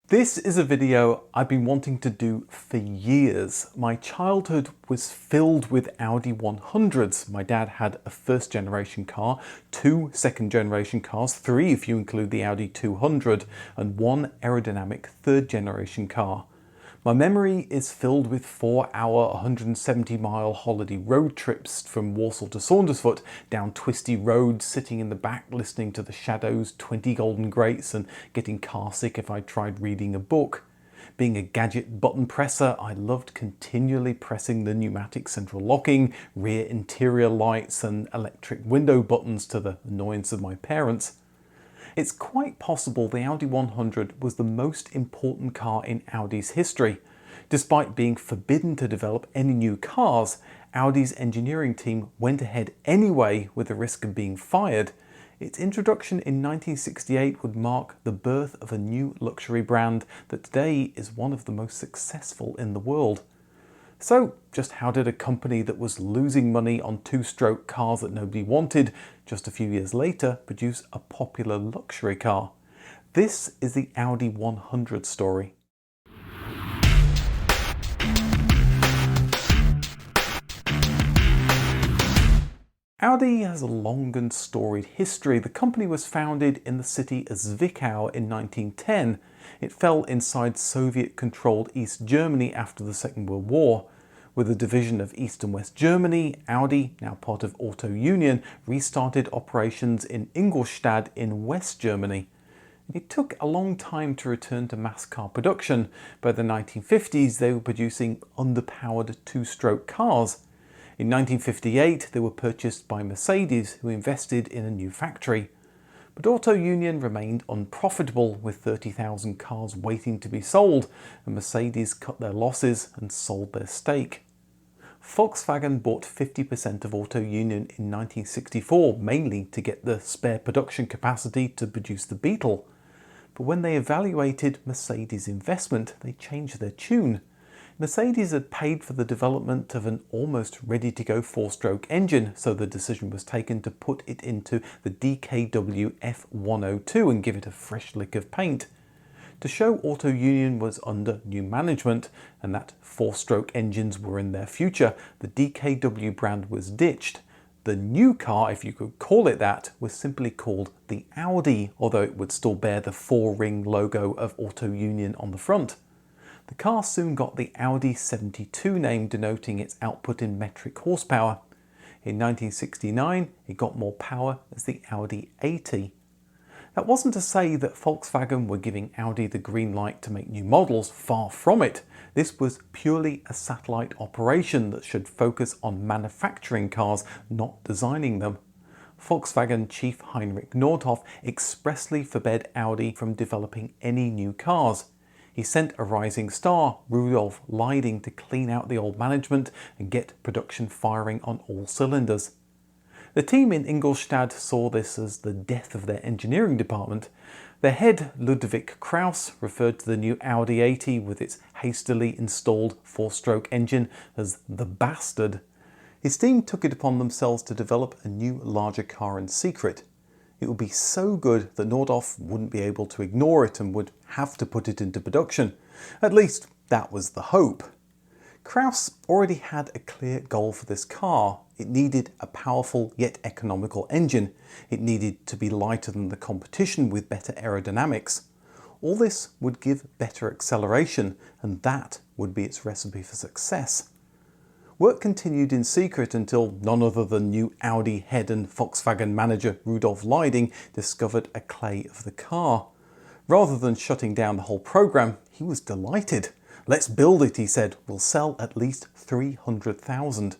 This is a video I've been wanting to do for years. My childhood was filled with Audi 100s. My dad had a first generation car, two second generation cars, three if you include the Audi 200, and one aerodynamic third generation car. My memory is filled with 4-hour, 170-mile holiday road trips from Walsall to Saundersfoot, down twisty roads, sitting in the back listening to the Shadows' 20 Golden Greats and getting car sick if I tried reading a book. Being a gadget button presser, I loved continually pressing the pneumatic central locking, rear interior lights and electric window buttons to the annoyance of my parents. It's quite possible the Audi 100 was the most important car in Audi's history. Despite being forbidden to develop any new cars, Audi's engineering team went ahead anyway with the risk of being fired. Its introduction in 1968 would mark the birth of a new luxury brand that today is one of the most successful in the world. So, just how did a company that was losing money on two-stroke cars that nobody wanted just a few years later produce a popular luxury car? This is the Audi 100 story. Audi has a long and storied history. The company was founded in the city of Zwickau in 1910. It fell inside Soviet-controlled East Germany after the Second World War. With a division of East and West Germany, Audi, now part of Auto Union, restarted operations in Ingolstadt in West Germany. It took a long time to return to mass car production. By the 1950s, they were producing underpowered two-stroke cars. In 1958, they were purchased by Mercedes, who invested in a new factory. But Auto Union remained unprofitable, with 30,000 cars waiting to be sold, and Mercedes cut their losses and sold their stake. Volkswagen bought 50% of Auto Union in 1964, mainly to get the spare production capacity to produce the Beetle. But when they evaluated Mercedes' investment, they changed their tune. Mercedes had paid for the development of an almost ready-to-go four-stroke engine, so the decision was taken to put it into the DKW F102 and give it a fresh lick of paint. To show Auto Union was under new management and that four-stroke engines were in their future, the DKW brand was ditched. The new car, if you could call it that, was simply called the Audi, although it would still bear the four-ring logo of Auto Union on the front. The car soon got the Audi 72 name, denoting its output in metric horsepower. In 1969, it got more power as the Audi 80. That wasn't to say that Volkswagen were giving Audi the green light to make new models, far from it. This was purely a satellite operation that should focus on manufacturing cars, not designing them. Volkswagen chief Heinrich Nordhoff expressly forbade Audi from developing any new cars. He sent a rising star, Rudolf Leiding, to clean out the old management and get production firing on all cylinders. The team in Ingolstadt saw this as the death of their engineering department. Their head, Ludwig Krauss, referred to the new Audi 80 with its hastily installed four-stroke engine as the bastard. His team took it upon themselves to develop a new, larger car in secret. It would be so good that Nordhoff wouldn't be able to ignore it and would have to put it into production. At least, that was the hope. Krauss already had a clear goal for this car. It needed a powerful yet economical engine. It needed to be lighter than the competition with better aerodynamics. All this would give better acceleration, and that would be its recipe for success. Work continued in secret until none other than new Audi head and Volkswagen manager Rudolf Leiding discovered a clay of the car. Rather than shutting down the whole program, he was delighted. "Let's build it," he said. "We'll sell at least 300,000.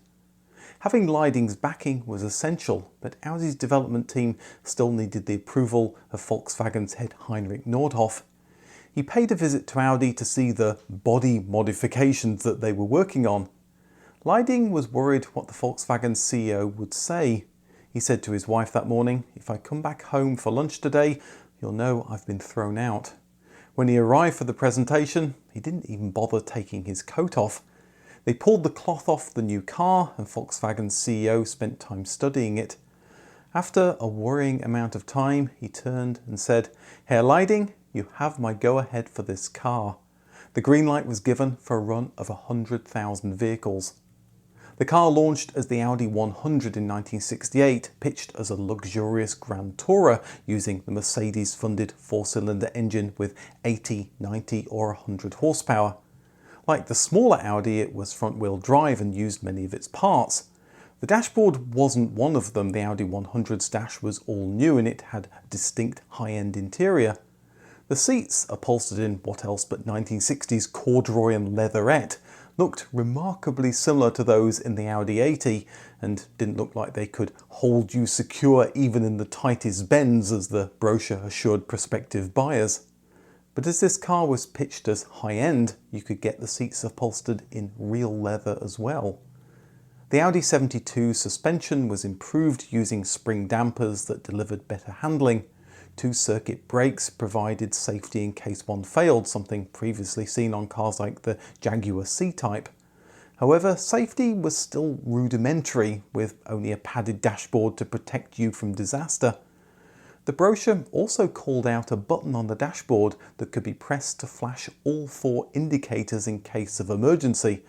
Having Leiding's backing was essential, but Audi's development team still needed the approval of Volkswagen's head Heinrich Nordhoff. He paid a visit to Audi to see the body modifications that they were working on. Leiding was worried what the Volkswagen CEO would say. He said to his wife that morning, "If I come back home for lunch today, you'll know I've been thrown out." When he arrived for the presentation, he didn't even bother taking his coat off. They pulled the cloth off the new car, and Volkswagen's CEO spent time studying it. After a worrying amount of time, he turned and said, "Herr Leiding, you have my go-ahead for this car. The green light was given for a run of 100,000 vehicles. The car launched as the Audi 100 in 1968, pitched as a luxurious Grand Tourer using the Mercedes-funded four-cylinder engine with 80, 90 or 100 horsepower. Like the smaller Audi, it was front-wheel drive and used many of its parts. The dashboard wasn't one of them. The Audi 100's dash was all new and it had a distinct high-end interior. The seats, upholstered in what else but 1960s corduroy and leatherette, looked remarkably similar to those in the Audi 80 and didn't look like they could hold you secure even in the tightest bends, as the brochure assured prospective buyers. But as this car was pitched as high-end, you could get the seats upholstered in real leather as well. The Audi 72 suspension was improved using spring dampers that delivered better handling. Two-circuit brakes provided safety in case one failed, something previously seen on cars like the Jaguar C-Type. However, safety was still rudimentary, with only a padded dashboard to protect you from disaster. The brochure also called out a button on the dashboard that could be pressed to flash all four indicators in case of emergency.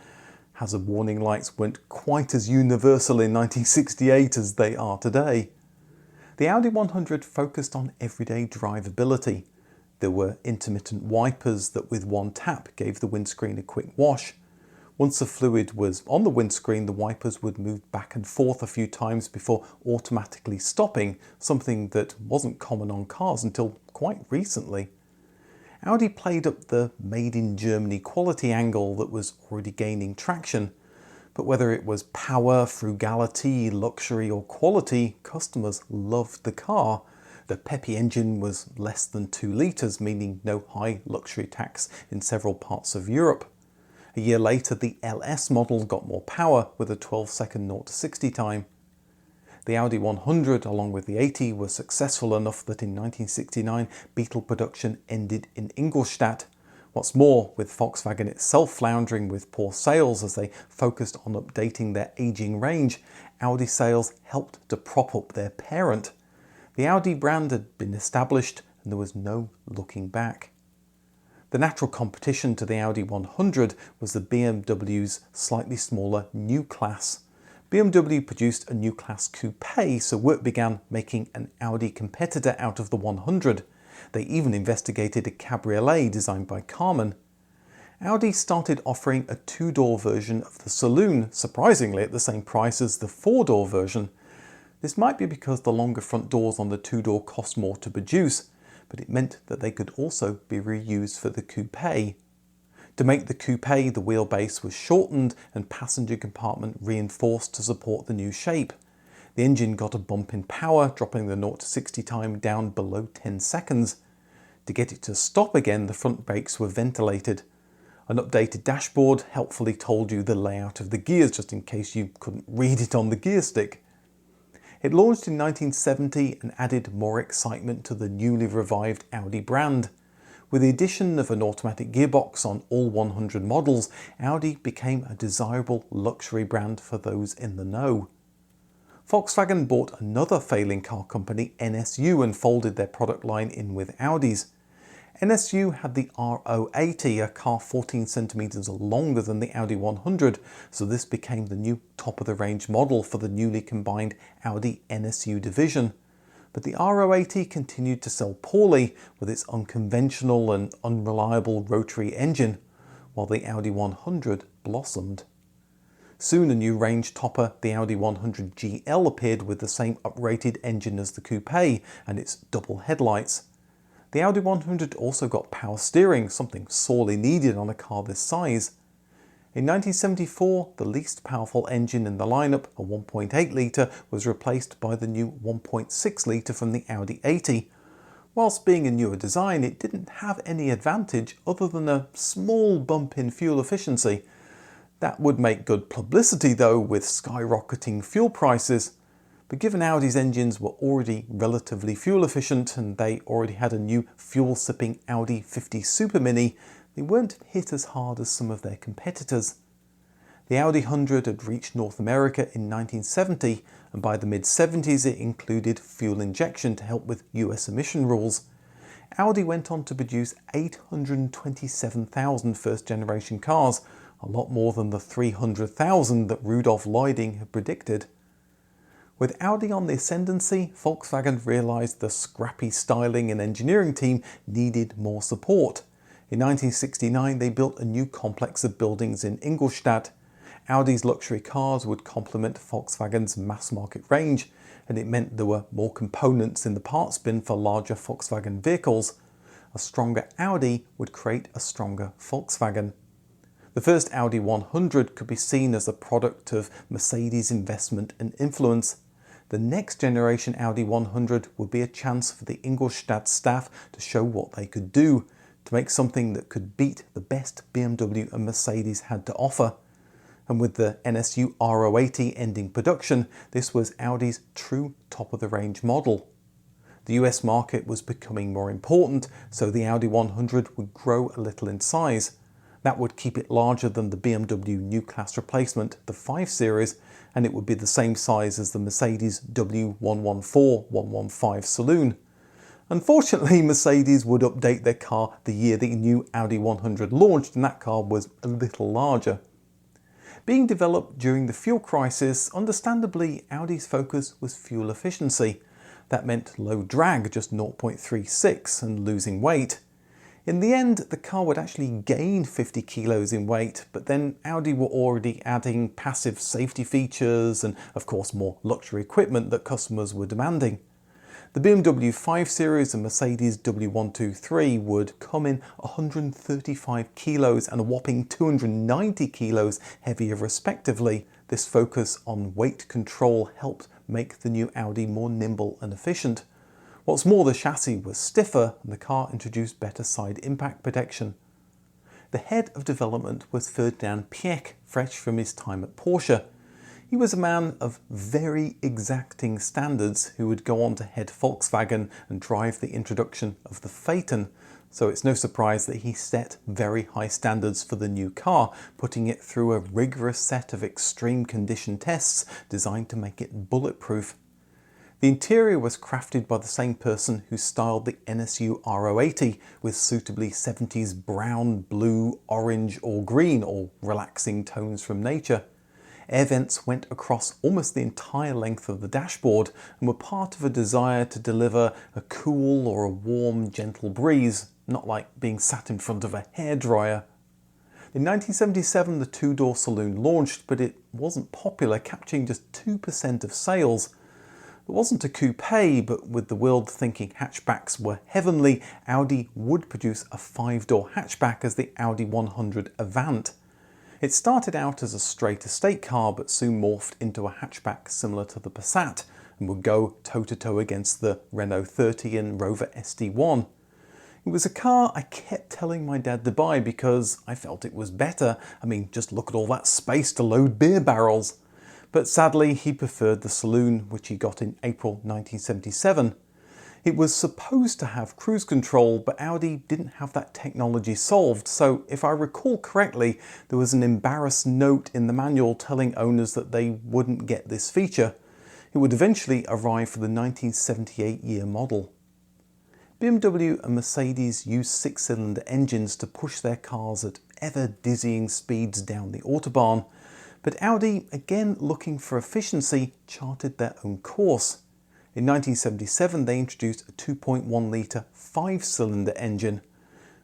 Hazard warning lights weren't quite as universal in 1968 as they are today. The Audi 100 focused on everyday drivability. There were intermittent wipers that with one tap gave the windscreen a quick wash. Once the fluid was on the windscreen, the wipers would move back and forth a few times before automatically stopping, something that wasn't common on cars until quite recently. Audi played up the made in Germany quality angle that was already gaining traction. But whether it was power, frugality, luxury or quality, customers loved the car. The peppy engine was less than 2 litres, meaning no high luxury tax in several parts of Europe. A year later, the LS model got more power with a 12-second 0-60 time. The Audi 100, along with the 80, were successful enough that in 1969, Beetle production ended in Ingolstadt. What's more, with Volkswagen itself floundering with poor sales as they focused on updating their aging range, Audi sales helped to prop up their parent. The Audi brand had been established and there was no looking back. The natural competition to the Audi 100 was the BMW's slightly smaller New Class. BMW produced a New Class coupe, so work began making an Audi competitor out of the 100. They even investigated a cabriolet designed by Carman. Audi started offering a 2-door version of the saloon, surprisingly at the same price as the 4-door version. This might be because the longer front doors on the 2-door cost more to produce, but it meant that they could also be reused for the coupe. To make the coupe, the wheelbase was shortened and passenger compartment reinforced to support the new shape. The engine got a bump in power, dropping the 0-60 time down below 10 seconds. To get it to stop again, the front brakes were ventilated. An updated dashboard helpfully told you the layout of the gears, just in case you couldn't read it on the gear stick. It launched in 1970 and added more excitement to the newly revived Audi brand. With the addition of an automatic gearbox on all 100 models, Audi became a desirable luxury brand for those in the know. Volkswagen bought another failing car company, NSU, and folded their product line in with Audi's. NSU had the RO80, a car 14 centimeters longer than the Audi 100, so this became the new top-of-the-range model for the newly combined Audi NSU division. But the RO80 continued to sell poorly with its unconventional and unreliable rotary engine, while the Audi 100 blossomed. Soon a new range topper, the Audi 100 GL, appeared with the same uprated engine as the coupe and its double headlights. The Audi 100 also got power steering, something sorely needed on a car this size. In 1974, the least powerful engine in the lineup, a 1.8 litre, was replaced by the new 1.6 litre from the Audi 80. Whilst being a newer design, it didn't have any advantage other than a small bump in fuel efficiency. That would make good publicity though, with skyrocketing fuel prices. But given Audi's engines were already relatively fuel efficient and they already had a new fuel-sipping Audi 50 Super Mini, they weren't hit as hard as some of their competitors. The Audi 100 had reached North America in 1970, and by the mid-70s it included fuel injection to help with US emission rules. Audi went on to produce 827,000 first-generation cars, a lot more than the 300,000 that Rudolf Leiding had predicted. With Audi on the ascendancy, Volkswagen realised the scrappy styling and engineering team needed more support. In 1969, they built a new complex of buildings in Ingolstadt. Audi's luxury cars would complement Volkswagen's mass-market range, and it meant there were more components in the parts bin for larger Volkswagen vehicles. A stronger Audi would create a stronger Volkswagen. The first Audi 100 could be seen as a product of Mercedes' investment and influence. The next generation Audi 100 would be a chance for the Ingolstadt staff to show what they could do, to make something that could beat the best BMW and Mercedes had to offer. And with the NSU R080 ending production, this was Audi's true top-of-the-range model. The US market was becoming more important, so the Audi 100 would grow a little in size. That would keep it larger than the BMW New Class replacement, the 5 Series, and it would be the same size as the Mercedes W114-115 saloon. Unfortunately, Mercedes would update their car the year the new Audi 100 launched, and that car was a little larger. Being developed during the fuel crisis, understandably, Audi's focus was fuel efficiency. That meant low drag, just 0.36, and losing weight. In the end, the car would actually gain 50 kilos in weight, but then Audi were already adding passive safety features and, of course, more luxury equipment that customers were demanding. The BMW 5 Series and Mercedes W123 would come in 135 kilos and a whopping 290 kilos heavier respectively. This focus on weight control helped make the new Audi more nimble and efficient. What's more, the chassis was stiffer and the car introduced better side impact protection. The head of development was Ferdinand Piëch, fresh from his time at Porsche. He was a man of very exacting standards who would go on to head Volkswagen and drive the introduction of the Phaeton, so it's no surprise that he set very high standards for the new car, putting it through a rigorous set of extreme condition tests designed to make it bulletproof. The interior was crafted by the same person who styled the NSU R080 with suitably 70s brown, blue, orange or green, or relaxing tones from nature. Air vents went across almost the entire length of the dashboard and were part of a desire to deliver a cool or a warm, gentle breeze, not like being sat in front of a hairdryer. In 1977, the two-door saloon launched, but it wasn't popular, capturing just 2% of sales. It wasn't a coupe, but with the world thinking hatchbacks were heavenly, Audi would produce a 5-door hatchback as the Audi 100 Avant. It started out as a straight estate car, but soon morphed into a hatchback similar to the Passat and would go toe-to-toe against the Renault 30 and Rover SD1. It was a car I kept telling my dad to buy because I felt it was better. I mean, just look at all that space to load beer barrels. But sadly, he preferred the saloon, which he got in April 1977. It was supposed to have cruise control, but Audi didn't have that technology solved, so if I recall correctly, there was an embarrassed note in the manual telling owners that they wouldn't get this feature. It would eventually arrive for the 1978 year model. BMW and Mercedes used 6-cylinder engines to push their cars at ever-dizzying speeds down the Autobahn, but Audi, again looking for efficiency, charted their own course. In 1977, they introduced a 2.1-litre 5-cylinder engine.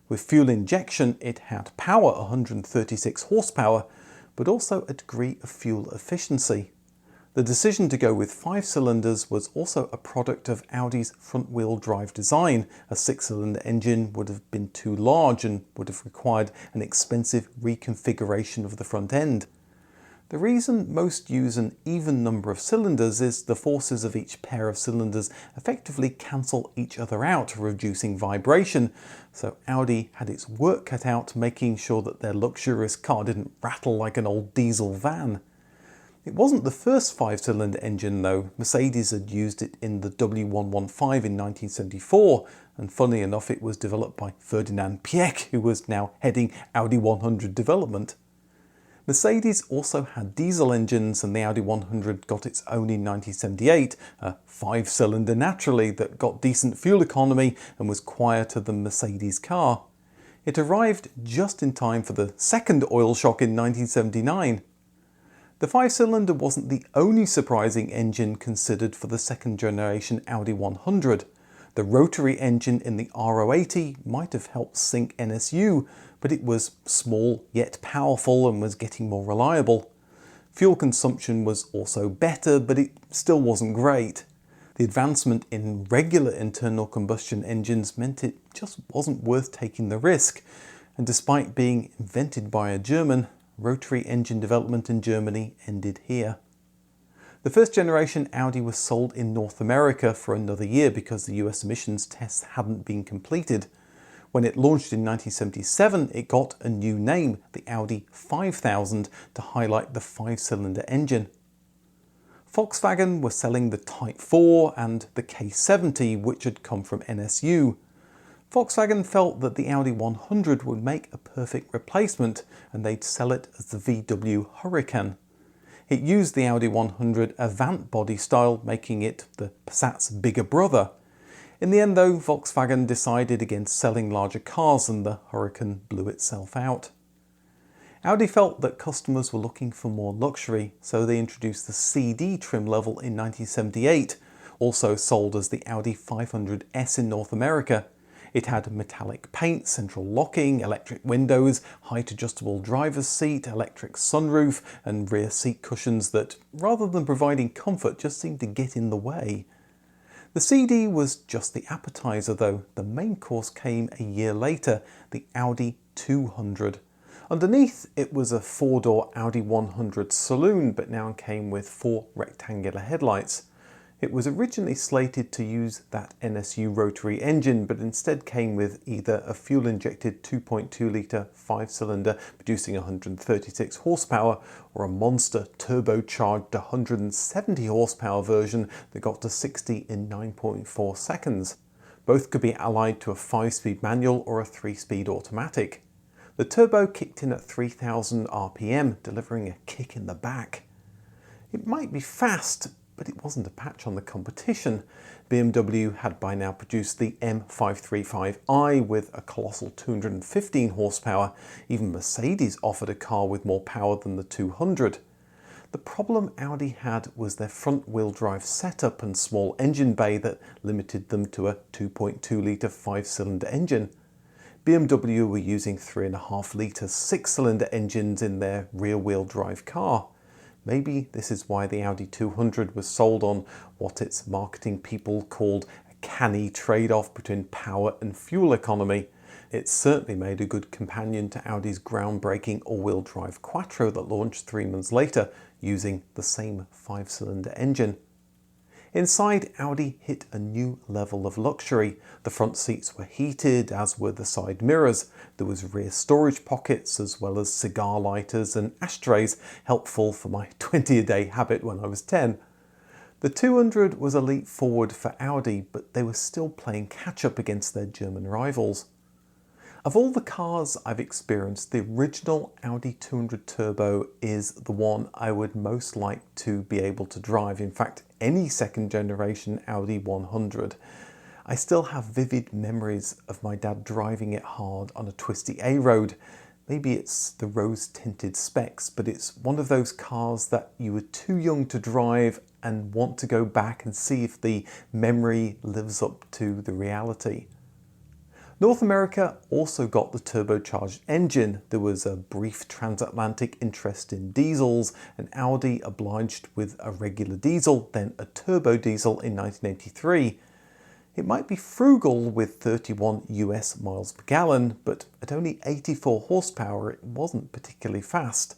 With fuel injection, it had power, 136 horsepower, but also a degree of fuel efficiency. The decision to go with 5 cylinders was also a product of Audi's front-wheel drive design. A 6-cylinder engine would have been too large and would have required an expensive reconfiguration of the front end. The reason most use an even number of cylinders is the forces of each pair of cylinders effectively cancel each other out, reducing vibration, so Audi had its work cut out making sure that their luxurious car didn't rattle like an old diesel van. It wasn't the first 5-cylinder engine though. Mercedes had used it in the W115 in 1974, and funny enough it was developed by Ferdinand Piëch, who was now heading Audi 100 development. Mercedes also had diesel engines, and the Audi 100 got its own in 1978, a 5-cylinder naturally that got decent fuel economy and was quieter than Mercedes' car. It arrived just in time for the second oil shock in 1979. The 5-cylinder wasn't the only surprising engine considered for the second generation Audi 100. The rotary engine in the R080 might have helped sink NSU, but it was small yet powerful and was getting more reliable. Fuel consumption was also better, but it still wasn't great. The advancement in regular internal combustion engines meant it just wasn't worth taking the risk, and despite being invented by a German, rotary engine development in Germany ended here. The first generation Audi was sold in North America for another year because the US emissions tests hadn't been completed. When it launched in 1977, it got a new name, the Audi 5000, to highlight the 5-cylinder engine. Volkswagen were selling the Type 4 and the K70, which had come from NSU. Volkswagen felt that the Audi 100 would make a perfect replacement, and they'd sell it as the VW Hurricane. It used the Audi 100 Avant body style, making it the Passat's bigger brother. In the end though, Volkswagen decided against selling larger cars and the Hurricane blew itself out. Audi felt that customers were looking for more luxury, so they introduced the CD trim level in 1978, also sold as the Audi 500S in North America. It had metallic paint, central locking, electric windows, height adjustable driver's seat, electric sunroof and rear seat cushions that, rather than providing comfort, just seemed to get in the way. The CD was just the appetizer though. The main course came a year later, the Audi 200. Underneath it was a 4-door Audi 100 saloon, but now came with 4 rectangular headlights. It was originally slated to use that NSU rotary engine, but instead came with either a fuel-injected 2.2-litre 5-cylinder producing 136 horsepower, or a monster turbocharged 170 horsepower version that got to 60 in 9.4 seconds. Both could be allied to a 5-speed manual or a 3-speed automatic. The turbo kicked in at 3000 RPM, delivering a kick in the back. It might be fast, but it wasn't a patch on the competition. BMW had by now produced the M535i with a colossal 215 horsepower. Even Mercedes offered a car with more power than the 200. The problem Audi had was their front-wheel drive setup and small engine bay that limited them to a 2.2-litre 5-cylinder engine. BMW were using 3.5-litre 6-cylinder engines in their rear-wheel drive car. Maybe this is why the Audi 200 was sold on what its marketing people called a canny trade-off between power and fuel economy. It certainly made a good companion to Audi's groundbreaking all-wheel drive Quattro that launched 3 months later using the same 5-cylinder engine. Inside, Audi hit a new level of luxury. The front seats were heated, as were the side mirrors. There was rear storage pockets, as well as cigar lighters and ashtrays, helpful for my 20-a-day habit when I was 10. The 200 was a leap forward for Audi, but they were still playing catch-up against their German rivals. Of all the cars I've experienced, the original Audi 200 Turbo is the one I would most like to be able to drive. In fact, any second generation Audi 100. I still have vivid memories of my dad driving it hard on a twisty A road. Maybe it's the rose-tinted specs, but it's one of those cars that you were too young to drive and want to go back and see if the memory lives up to the reality. North America also got the turbocharged engine. There was a brief transatlantic interest in diesels, and Audi obliged with a regular diesel, then a turbo diesel in 1983. It might be frugal with 31 US miles per gallon, but at only 84 horsepower it wasn't particularly fast.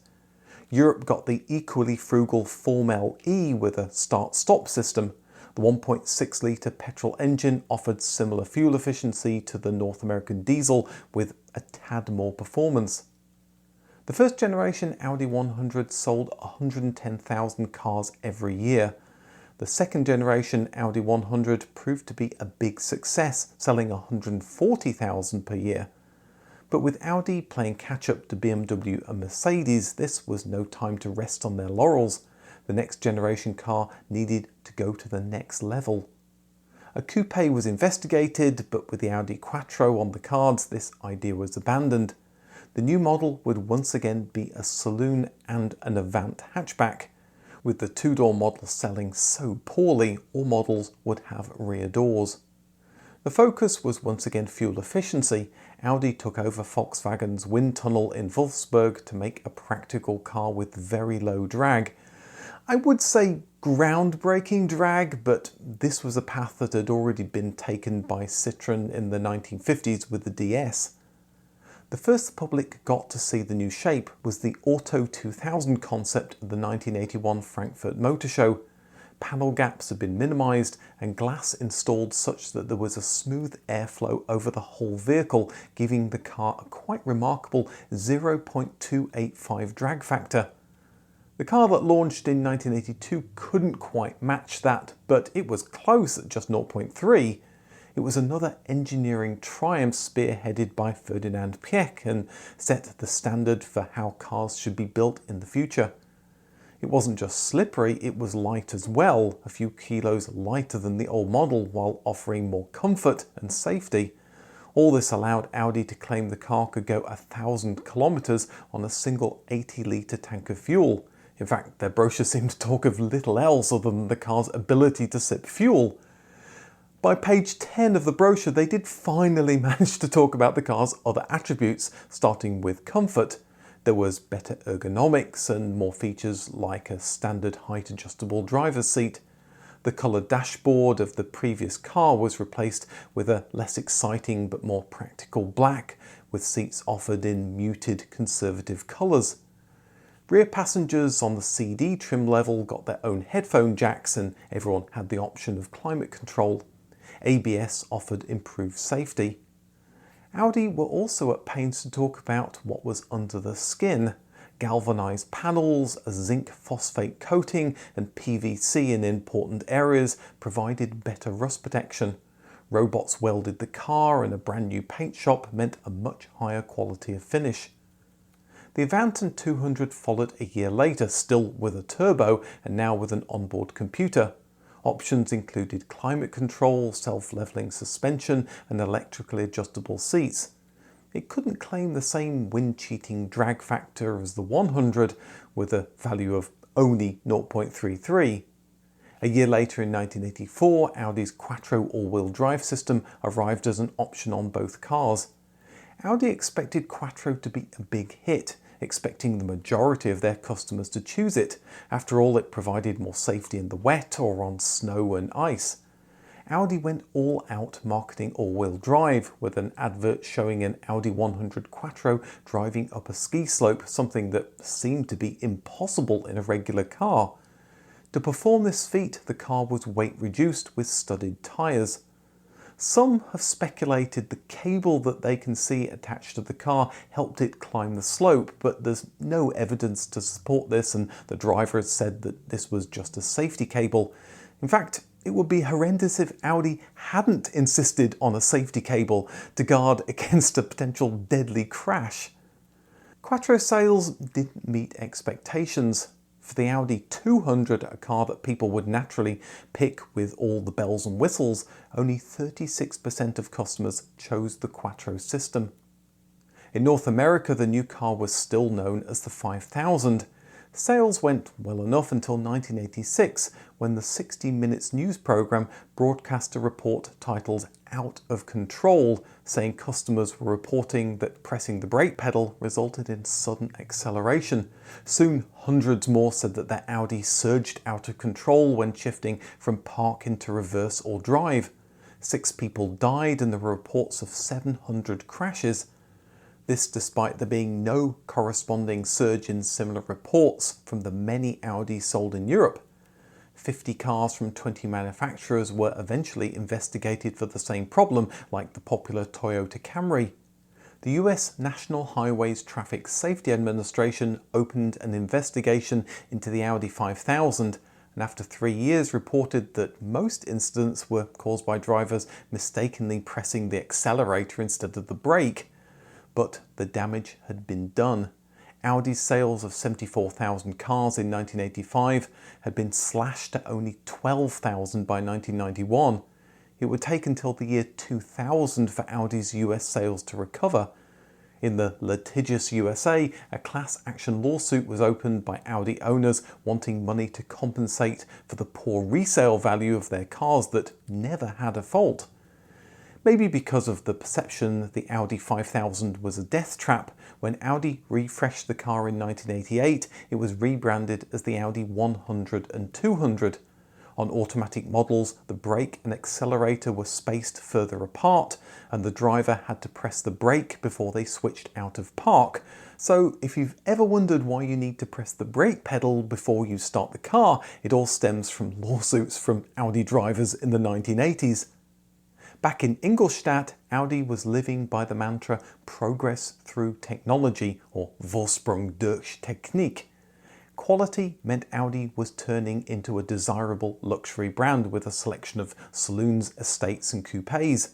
Europe got the equally frugal Formel E with a start-stop system. The 1.6-litre petrol engine offered similar fuel efficiency to the North American diesel with a tad more performance. The first generation Audi 100 sold 110,000 cars every year. The second generation Audi 100 proved to be a big success, selling 140,000 per year. But with Audi playing catch-up to BMW and Mercedes, this was no time to rest on their laurels. The next generation car needed to go to the next level. A coupe was investigated, but with the Audi Quattro on the cards, this idea was abandoned. The new model would once again be a saloon and an Avant hatchback. With the two-door model selling so poorly, all models would have rear doors. The focus was once again fuel efficiency. Audi took over Volkswagen's wind tunnel in Wolfsburg to make a practical car with very low drag. I would say groundbreaking drag, but this was a path that had already been taken by Citroën in the 1950s with the DS. The first the public got to see the new shape was the Auto 2000 concept at the 1981 Frankfurt Motor Show. Panel gaps had been minimised and glass installed such that there was a smooth airflow over the whole vehicle, giving the car a quite remarkable 0.285 drag factor. The car that launched in 1982 couldn't quite match that, but it was close at just 0.3. It was another engineering triumph spearheaded by Ferdinand Piëch and set the standard for how cars should be built in the future. It wasn't just slippery, it was light as well, a few kilos lighter than the old model while offering more comfort and safety. All this allowed Audi to claim the car could go 1,000 kilometers on a single 80-litre tank of fuel. In fact, their brochure seemed to talk of little else other than the car's ability to sip fuel. By page 10 of the brochure, they did finally manage to talk about the car's other attributes, starting with comfort. There was better ergonomics and more features like a standard height adjustable driver's seat. The coloured dashboard of the previous car was replaced with a less exciting but more practical black, with seats offered in muted conservative colours. Rear passengers on the CD trim level got their own headphone jacks and everyone had the option of climate control. ABS offered improved safety. Audi were also at pains to talk about what was under the skin. Galvanised panels, a zinc phosphate coating and PVC in important areas provided better rust protection. Robots welded the car and a brand new paint shop meant a much higher quality of finish. The Avant and 200 followed a year later, still with a turbo and now with an onboard computer. Options included climate control, self-leveling suspension and electrically adjustable seats. It couldn't claim the same wind-cheating drag factor as the 100 with a value of only 0.33. A year later in 1984, Audi's Quattro all-wheel drive system arrived as an option on both cars. Audi expected Quattro to be a big hit, expecting the majority of their customers to choose it. After all, it provided more safety in the wet or on snow and ice. Audi went all out marketing all-wheel drive, with an advert showing an Audi 100 Quattro driving up a ski slope, something that seemed to be impossible in a regular car. To perform this feat, the car was weight reduced with studded tyres. Some have speculated the cable that they can see attached to the car helped it climb the slope, but there's no evidence to support this, and the driver has said that this was just a safety cable. In fact, it would be horrendous if Audi hadn't insisted on a safety cable to guard against a potential deadly crash. Quattro sales didn't meet expectations. For the Audi 200, a car that people would naturally pick with all the bells and whistles, only 36% of customers chose the Quattro system. In North America, the new car was still known as the 5000. Sales went well enough until 1986, when the 60 Minutes news programme broadcast a report titled "Out of Control," saying customers were reporting that pressing the brake pedal resulted in sudden acceleration. Soon, hundreds more said that their Audi surged out of control when shifting from park into reverse or drive. 6 people died and there were reports of 700 crashes. This despite there being no corresponding surge in similar reports from the many Audis sold in Europe. 50 cars from 20 manufacturers were eventually investigated for the same problem, like the popular Toyota Camry. The US National Highways Traffic Safety Administration opened an investigation into the Audi 5000, and after 3 years reported that most incidents were caused by drivers mistakenly pressing the accelerator instead of the brake. but the damage had been done. Audi's sales of 74,000 cars in 1985 had been slashed to only 12,000 by 1991. It would take until the year 2000 for Audi's US sales to recover. In the litigious USA, a class action lawsuit was opened by Audi owners wanting money to compensate for the poor resale value of their cars that never had a fault. Maybe because of the perception the Audi 5000 was a death trap, when Audi refreshed the car in 1988, it was rebranded as the Audi 100 and 200. On automatic models, the brake and accelerator were spaced further apart, and the driver had to press the brake before they switched out of park. So if you've ever wondered why you need to press the brake pedal before you start the car, it all stems from lawsuits from Audi drivers in the 1980s. Back in Ingolstadt, Audi was living by the mantra progress through technology, or Vorsprung durch Technik. Quality meant Audi was turning into a desirable luxury brand with a selection of saloons, estates and coupes.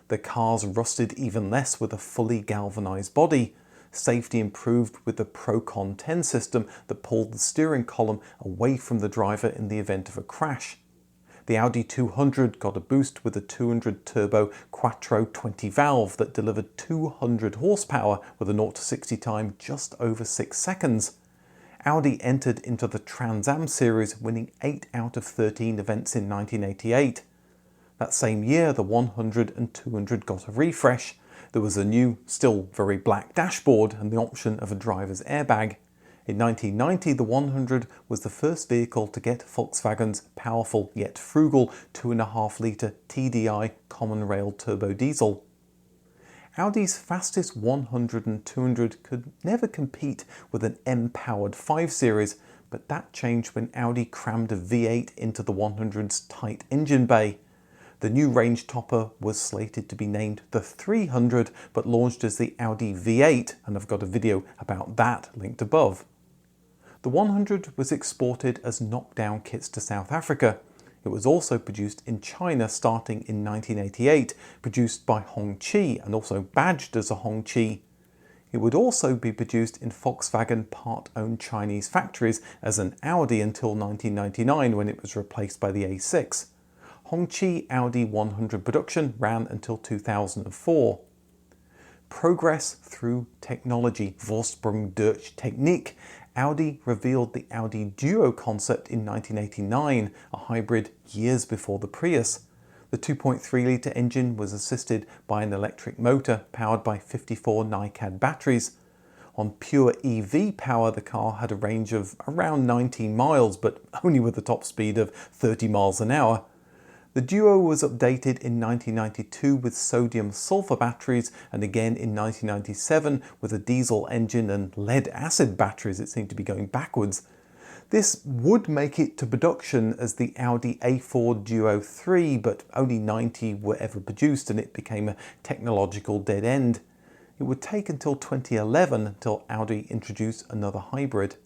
The cars rusted even less with a fully galvanized body. Safety improved with the Procon 10 system that pulled the steering column away from the driver in the event of a crash. The Audi 200 got a boost with a 200 turbo Quattro 20 valve that delivered 200 horsepower with a 0 to 60 time just over 6 seconds. Audi entered into the Trans Am series, winning 8 out of 13 events in 1988. That same year, the 100 and 200 got a refresh. There was a new, still very black dashboard and the option of a driver's airbag. In 1990, the 100 was the first vehicle to get Volkswagen's powerful yet frugal 2.5 litre TDI common rail turbo diesel. Audi's fastest 100 and 200 could never compete with an M-powered 5 Series, but that changed when Audi crammed a V8 into the 100's tight engine bay. The new range topper was slated to be named the 300, but launched as the Audi V8, and I've got a video about that linked above. The 100 was exported as knockdown kits to South Africa. It was also produced in China starting in 1988, produced by Hongqi and also badged as a Hongqi. It would also be produced in Volkswagen part-owned Chinese factories as an Audi until 1999 when it was replaced by the A6. Hongqi Audi 100 production ran until 2004. Progress through technology, Vorsprung durch Technik. Audi revealed the Audi Duo concept in 1989, a hybrid years before the Prius. The 2.3 litre engine was assisted by an electric motor powered by 54 NiCad batteries. On pure EV power, the car had a range of around 19 miles, but only with a top speed of 30 miles an hour. The Duo was updated in 1992 with sodium-sulfur batteries and again in 1997 with a diesel engine and lead-acid batteries. It seemed to be going backwards. This would make it to production as the Audi A4 Duo 3, but only 90 were ever produced and it became a technological dead end. It would take until 2011 until Audi introduced another hybrid.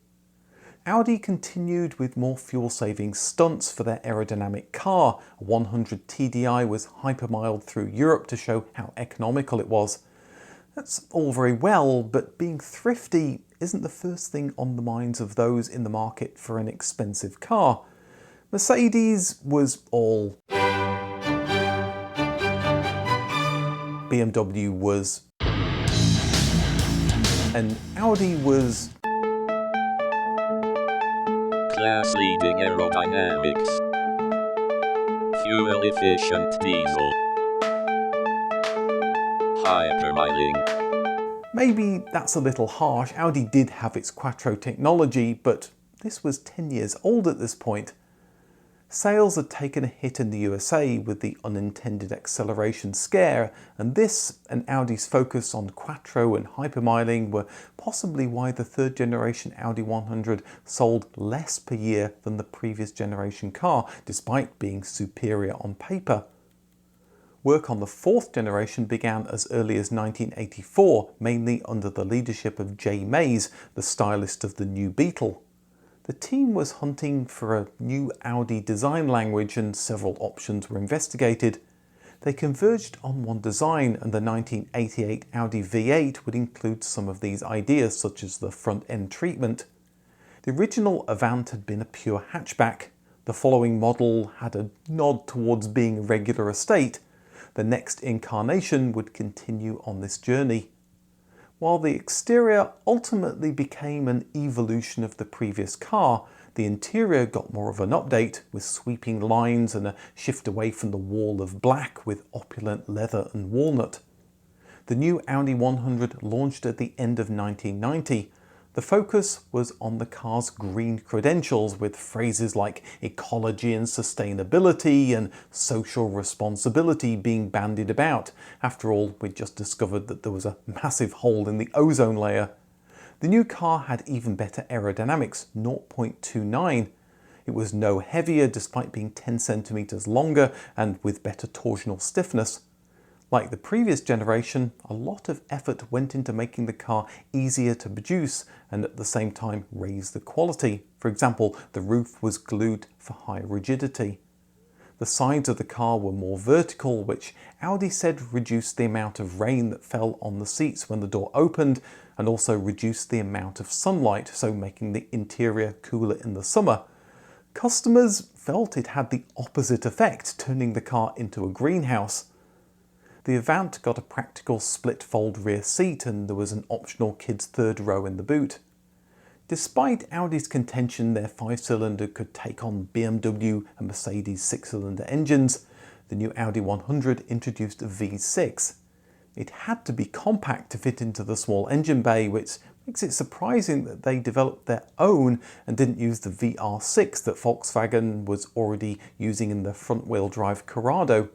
Audi continued with more fuel-saving stunts for their aerodynamic car. A 100 TDI was hypermiled through Europe to show how economical it was. That's all very well, but being thrifty isn't the first thing on the minds of those in the market for an expensive car. Mercedes was all. BMW was. And Audi was. Class-leading aerodynamics. Fuel-efficient diesel. Hypermiling. Maybe that's a little harsh. Audi did have its Quattro technology, but this was 10 years old at this point. Sales had taken a hit in the USA with the unintended acceleration scare, and this and Audi's focus on Quattro and hypermiling were possibly why the third generation Audi 100 sold less per year than the previous generation car, despite being superior on paper. Work on the fourth generation began as early as 1984, mainly under the leadership of J. Mays, the stylist of the new Beetle. The team was hunting for a new Audi design language and several options were investigated. They converged on one design, and the 1988 Audi V8 would include some of these ideas, such as the front-end treatment. The original Avant had been a pure hatchback. The following model had a nod towards being a regular estate. The next incarnation would continue on this journey. While the exterior ultimately became an evolution of the previous car, the interior got more of an update, with sweeping lines and a shift away from the wall of black with opulent leather and walnut. The new Audi 100 launched at the end of 1990. The focus was on the car's green credentials, with phrases like ecology and sustainability and social responsibility being bandied about. After all, we'd just discovered that there was a massive hole in the ozone layer. The new car had even better aerodynamics, 0.29. It was no heavier despite being 10 centimeters longer and with better torsional stiffness. Like the previous generation, a lot of effort went into making the car easier to produce and at the same time raise the quality. For example, the roof was glued for higher rigidity. The sides of the car were more vertical, which Audi said reduced the amount of rain that fell on the seats when the door opened, and also reduced the amount of sunlight, so making the interior cooler in the summer. Customers felt it had the opposite effect, turning the car into a greenhouse. The Avant got a practical split-fold rear seat, and there was an optional kid's third row in the boot. Despite Audi's contention their 5-cylinder could take on BMW and Mercedes 6-cylinder engines, the new Audi 100 introduced a V6. It had to be compact to fit into the small engine bay, which makes it surprising that they developed their own and didn't use the VR6 that Volkswagen was already using in the front-wheel drive Corrado.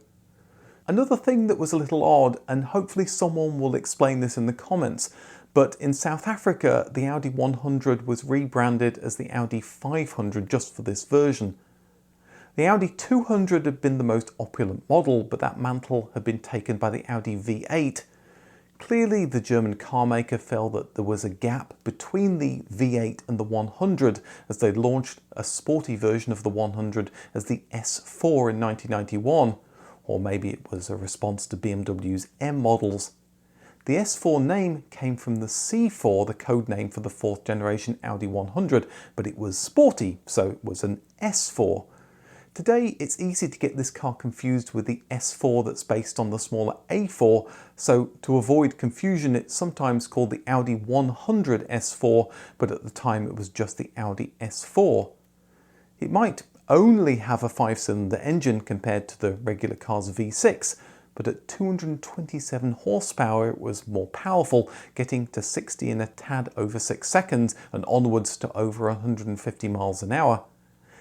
Another thing that was a little odd, and hopefully someone will explain this in the comments, but in South Africa the Audi 100 was rebranded as the Audi 500 just for this version. The Audi 200 had been the most opulent model, but that mantle had been taken by the Audi V8. Clearly the German carmaker felt that there was a gap between the V8 and the 100 as they launched a sporty version of the 100 as the S4 in 1991. Or maybe it was a response to BMW's M models. The S4 name came from the C4, the code name for the 4th generation Audi 100, but it was sporty, so it was an S4. Today it's easy to get this car confused with the S4 that's based on the smaller A4, so to avoid confusion it's sometimes called the Audi 100 S4, but at the time it was just the Audi S4. It might only have a 5-cylinder engine compared to the regular car's V6, but at 227 horsepower it was more powerful, getting to 60 in a tad over 6 seconds and onwards to over 150 miles an hour.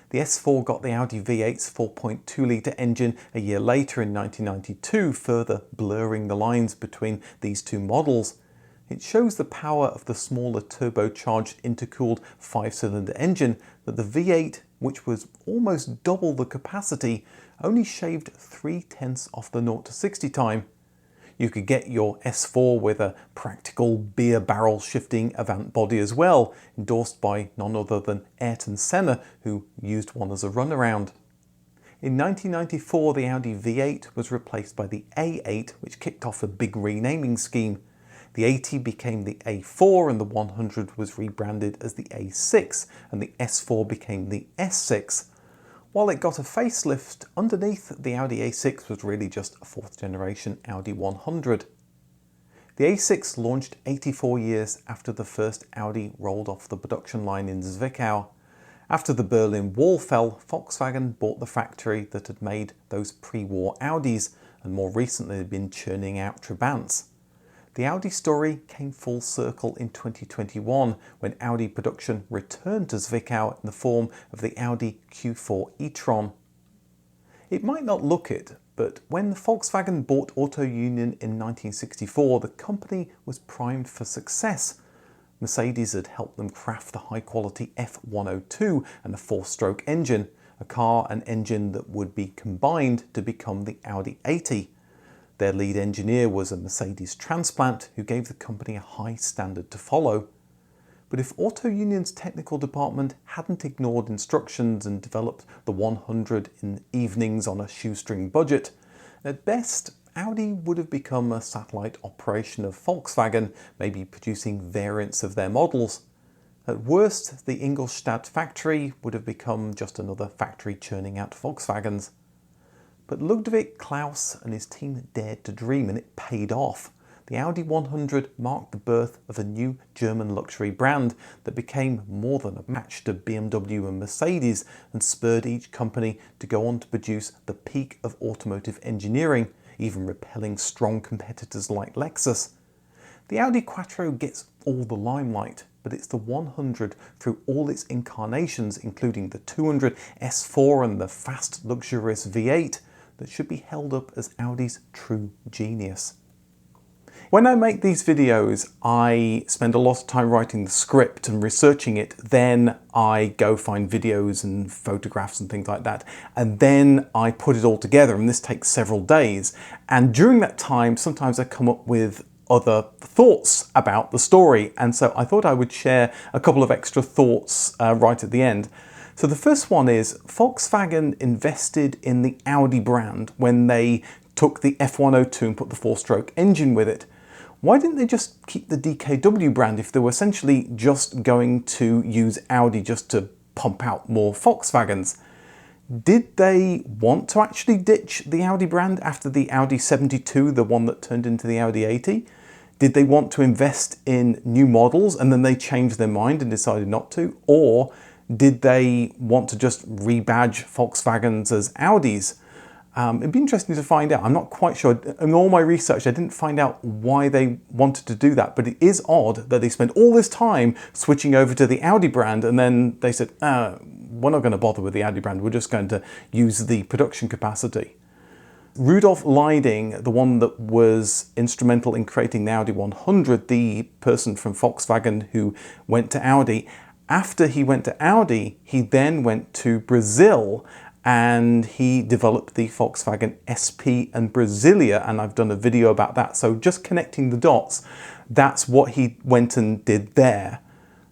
The S4 got the Audi V8's 4.2-litre engine a year later in 1992, further blurring the lines between these two models. It shows the power of the smaller turbocharged intercooled 5-cylinder engine that the V8, which was almost double the capacity, only shaved 0.3 off the 0 to 60 time. You could get your S4 with a practical beer barrel shifting Avant body as well, endorsed by none other than Ayrton Senna, who used one as a runaround. In 1994 the Audi V8 was replaced by the A8, which kicked off a big renaming scheme. The 80 became the A4 and the 100 was rebranded as the A6 and the S4 became the S6. While it got a facelift, underneath the Audi A6 was really just a 4th generation Audi 100. The A6 launched 84 years after the first Audi rolled off the production line in Zwickau. After the Berlin Wall fell, Volkswagen bought the factory that had made those pre-war Audis and more recently had been churning out Trabants. The Audi story came full circle in 2021 when Audi production returned to Zwickau in the form of the Audi Q4 e-tron. It might not look it, but when Volkswagen bought Auto Union in 1964, the company was primed for success. Mercedes had helped them craft the high-quality F102 and a 4-stroke engine, a car and engine that would be combined to become the Audi 80. Their lead engineer was a Mercedes transplant who gave the company a high standard to follow. But if Auto Union's technical department hadn't ignored instructions and developed the 100 in evenings on a shoestring budget, At best, Audi would have become a satellite operation of Volkswagen, maybe producing variants of their models. At worst, the Ingolstadt factory would have become just another factory churning out Volkswagens. But Ludwig Klaus and his team dared to dream, and it paid off. The Audi 100 marked the birth of a new German luxury brand that became more than a match to BMW and Mercedes and spurred each company to go on to produce the peak of automotive engineering, even repelling strong competitors like Lexus. The Audi Quattro gets all the limelight, but it's the 100 through all its incarnations, including the 200 S4 and the fast, luxurious V8, that should be held up as Audi's true genius. When I make these videos, I spend a lot of time writing the script and researching it. Then I go find videos and photographs and things like that. And then I put it all together, and this takes several days. And during that time, sometimes I come up with other thoughts about the story. And so I thought I would share a couple of extra thoughts right at the end. So the first one is Volkswagen invested in the Audi brand when they took the F102 and put the 4-stroke engine with it. Why didn't they just keep the DKW brand if they were essentially just going to use Audi just to pump out more Volkswagens? Did they want to actually ditch the Audi brand after the Audi 72, the one that turned into the Audi 80? Did they want to invest in new models and then they changed their mind and decided not to? Or did they want to just rebadge Volkswagens as Audis? It'd be interesting to find out. I'm not quite sure. In all my research, I didn't find out why they wanted to do that, but it is odd that they spent all this time switching over to the Audi brand and then they said, we're not going to bother with the Audi brand, we're just going to use the production capacity. Rudolf Leiding, the one that was instrumental in creating the Audi 100, the person from Volkswagen who went to Audi, after he went to Audi, he then went to Brazil and he developed the Volkswagen SP and Brasilia, and I've done a video about that. So just connecting the dots, that's what he went and did there.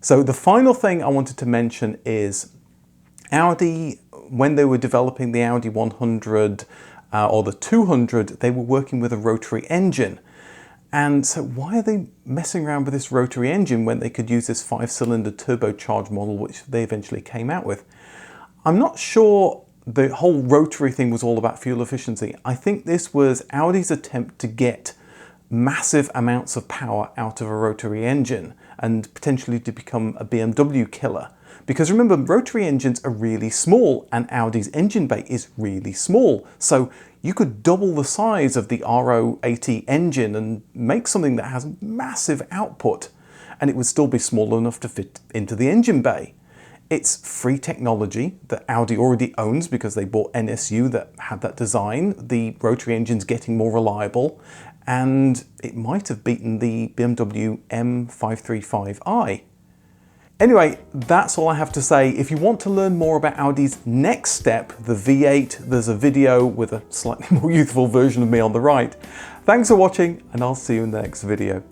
So the final thing I wanted to mention is Audi, when they were developing the Audi 100 or the 200, they were working with a rotary engine. And so why are they messing around with this rotary engine when they could use this 5-cylinder turbocharged model, which they eventually came out with? I'm not sure the whole rotary thing was all about fuel efficiency. I think this was Audi's attempt to get massive amounts of power out of a rotary engine and potentially to become a BMW killer. Because remember, rotary engines are really small and Audi's engine bay is really small. So you could double the size of the R080 engine and make something that has massive output, and it would still be small enough to fit into the engine bay. It's free technology that Audi already owns because they bought NSU that had that design. The rotary engine's getting more reliable, and it might have beaten the BMW M535i. Anyway, that's all I have to say. If you want to learn more about Audi's next step, the V8, there's a video with a slightly more youthful version of me on the right. Thanks for watching, and I'll see you in the next video.